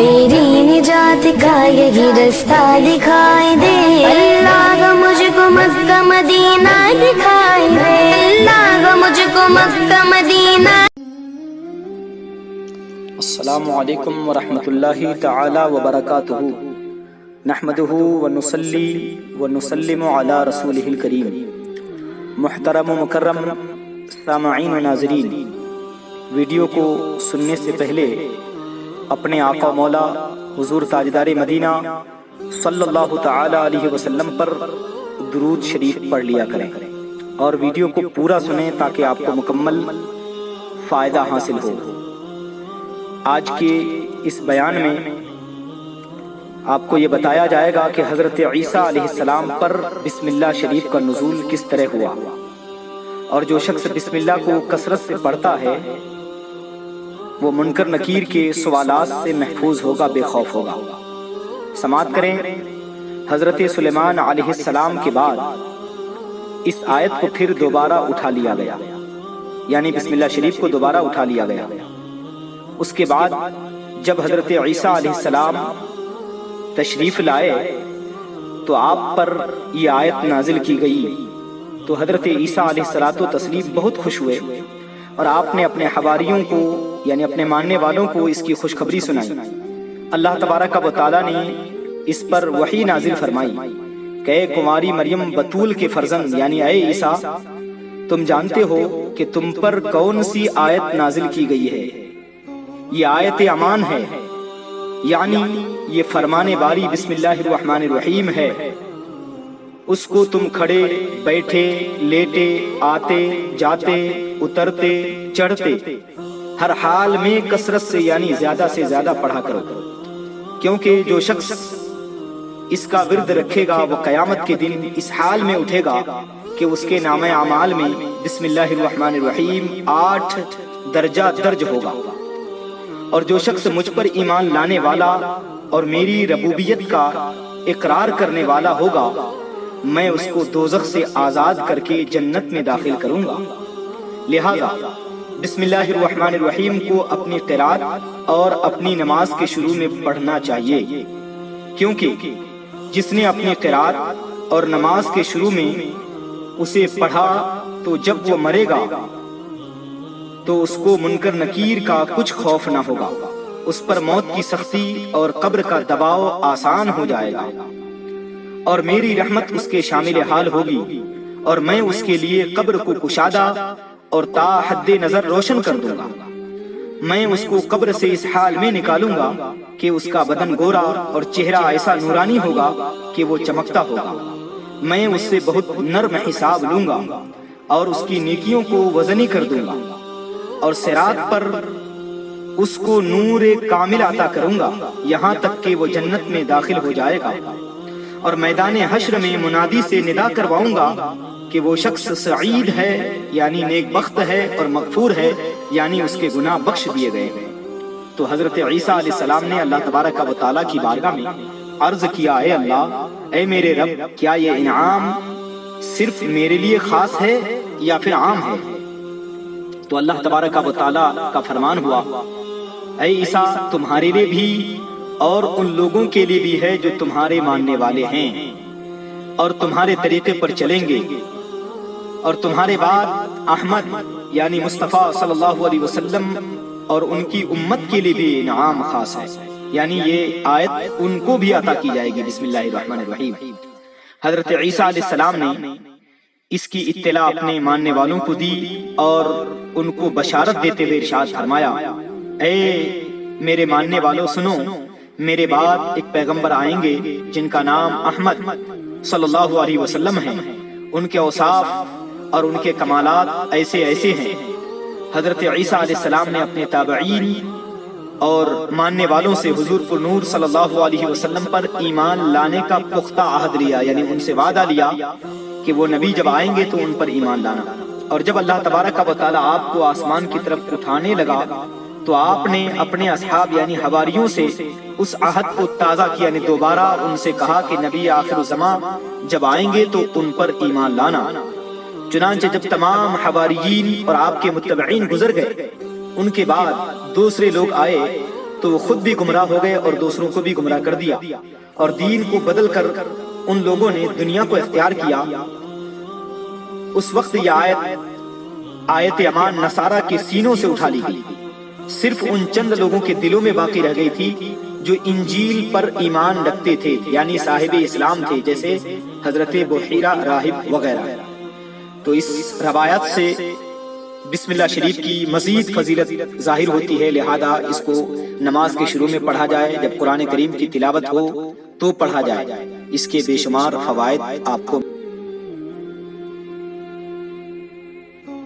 میری نجات کا یہی رستہ دکھائی دے اللہ مجھ کو مکہ مدینہ دکھائی دے اللہ مجھ کو مکہ مدینہ۔ السلام علیکم ورحمۃ اللہ تعالی وبرکاتہ، نحمدہ ونصلی ونسلم علی رسولہ الکریم۔ محترم و مکرم سامعین و ناظرین، ویڈیو کو سننے سے پہلے اپنے آقا و مولا حضور تاجدار مدینہ صلی اللہ تعالی علیہ وسلم پر درود شریف پڑھ لیا کریں اور ویڈیو کو پورا سنیں تاکہ آپ کو مکمل فائدہ حاصل ہو۔ آج کے اس بیان میں آپ کو یہ بتایا جائے گا کہ حضرت عیسیٰ علیہ السلام پر بسم اللہ شریف کا نزول کس طرح ہوا، اور جو شخص بسم اللہ کو کثرت سے پڑھتا ہے وہ منکر نکیر کے سوالات سے محفوظ ہوگا، بے خوف ہوگا۔ سماعت کریں، حضرت سلیمان علیہ السلام کے بعد اس آیت کو پھر دوبارہ اٹھا لیا گیا، یعنی بسم اللہ شریف کو دوبارہ اٹھا لیا گیا۔ اس کے بعد جب حضرت عیسیٰ علیہ السلام تشریف لائے تو آپ پر یہ آیت نازل کی گئی، تو حضرت عیسیٰ علیہ السلام بہت خوش ہوئے اور آپ نے اپنے حواریوں کو یعنی اپنے ماننے والوں کو اس کی خوشخبری سنائی۔ اللہ تبارک و تعالیٰ نے اس پر وحی نازل فرمائی کہ اے کنواری مریم بتول کے فرزند یعنی اے عیسیٰ، تم جانتے ہو کہ تم پر کون سی آیت نازل کی گئی ہے؟ یہ آیت امان ہے، یعنی یہ فرمان باری بسم اللہ الرحمن الرحیم ہے۔ اس کو تم کھڑے بیٹھے لیٹے آتے جاتے اترتے چڑھتے ہر حال میں کثرت سے یعنی زیادہ سے زیادہ پڑھا کرو، کیونکہ جو شخص اس کا ورد رکھے گا وہ قیامت کے دن اس حال میں اٹھے گا کہ اس کے نام اعمال میں بسم اللہ الرحمن الرحیم 8 درجہ درج ہوگا، اور جو شخص مجھ پر ایمان لانے والا اور میری ربوبیت کا اقرار کرنے والا ہوگا میں اس کو دوزخ سے آزاد کر کے جنت میں داخل کروں گا۔ لہذا بسم اللہ الرحمن الرحیم کو اپنی قرات اور اپنی نماز کے شروع میں پڑھنا چاہیے، کیونکہ جس نے اپنی قرات اور نماز کے شروع میں اسے پڑھا تو جب وہ مرے گا تو اس کو منکر نکیر کا کچھ خوف نہ ہوگا، اس پر موت کی سختی اور قبر کا دباؤ آسان ہو جائے گا، اور میری رحمت اس کے شامل حال ہوگی، اور میں اس کے لیے قبر کو کشادہ اور تا حد نظر روشن کر دوں گا۔ میں اس کو قبر سے اس حال میں نکالوں گا کہ اس کا بدن گورا اور چہرہ ایسا نورانی ہوگا کہ وہ چمکتا ہوگا۔ میں اس سے بہت نرم حساب لوں گا اور اس کی نیکیوں کو وزنی کر دوں گا، اور صراط پر اس کو نور کامل عطا کروں گا یہاں تک کہ وہ جنت میں داخل ہو جائے گا، اور میدان حشر میں منادی سے ندا کرواؤں گا کہ وہ شخص سعید ہے یعنی نیک بخت ہے، اور مغفور ہے یعنی اس کے گناہ بخش دیے گئے ہیں۔ تو حضرت عیسیٰ علیہ السلام نے اللہ تبارک و تعالیٰ کی بارگاہ میں عرض کیا، اے اللہ، اے میرے رب، کیا یہ انعام صرف میرے لیے خاص ہے یا پھر عام ہے؟ تو اللہ تبارک و تعالیٰ کا فرمان ہوا، اے عیسیٰ، تمہارے لیے بھی اور ان لوگوں کے لیے بھی ہے جو تمہارے ماننے والے ہیں اور تمہارے طریقے پر چلیں گے، اور تمہارے بعد احمد یعنی مصطفیٰ صلی اللہ علیہ وسلم اور ان کی امت کے لیے بھی انعام خاص ہے، یعنی یہ آیت ان کو بھی عطا کی جائے گی۔ بسم اللہ الرحمن الرحیم۔ حضرت عیسیٰ علیہ السلام نے اس کی اطلاع اپنے ماننے والوں کو دی اور ان کو بشارت دیتے ہوئے ارشاد فرمایا، اے میرے ماننے والوں سنو، میرے بعد ایک پیغمبر آئیں گے جن کا نام احمد صلی اللہ علیہ وسلم ہے، ان کے اوصاف اور ان کے کمالات ایسے ایسے ہیں۔ حضرت عیسیٰ علیہ السلام نے اپنے تابعین اور ماننے والوں سے حضور پر نور صلی اللہ علیہ وسلم پر ایمان لانے کا پختہ عہد لیا، یعنی ان سے وعدہ لیا کہ وہ نبی جب آئیں گے تو ان پر ایمان لانا۔ اور جب اللہ تبارک و تعالیٰ آپ کو آسمان کی طرف اٹھانے لگا تو آپ نے اپنے اصحاب یعنی حواریوں سے اس عہد کو تازہ کیا، یعنی دوبارہ ان سے کہا کہ نبی آخر الزمان جب آئیں گے تو ان پر ایمان لانا۔ چنانچہ جب تمام حواریین اور آپ کے متبعین گزر گئے، ان کے بعد دوسرے لوگ آئے تو وہ خود بھی گمراہ ہو گئے اور دوسروں کو بھی گمراہ کر دیا، اور دین کو بدل کر ان لوگوں نے دنیا کو اختیار کیا۔ اس وقت یہ آیت امان نصارہ کے سینوں سے اٹھا لی گئی، صرف ان چند لوگوں کے دلوں میں باقی رہ گئی تھی جو انجیل پر ایمان رکھتے تھے، یعنی صاحب اسلام تھے، جیسے حضرت بحیرہ راہب وغیرہ۔ تو اس روایت سے بسم اللہ شریف کی مزید فضیلت ظاہر ہوتی ہے، لہذا اس کو نماز کے شروع میں پڑھا جائے، جب قرآن کریم کی تلاوت ہو تو پڑھا جائے، اس کے بے شمار فوائد آپ کو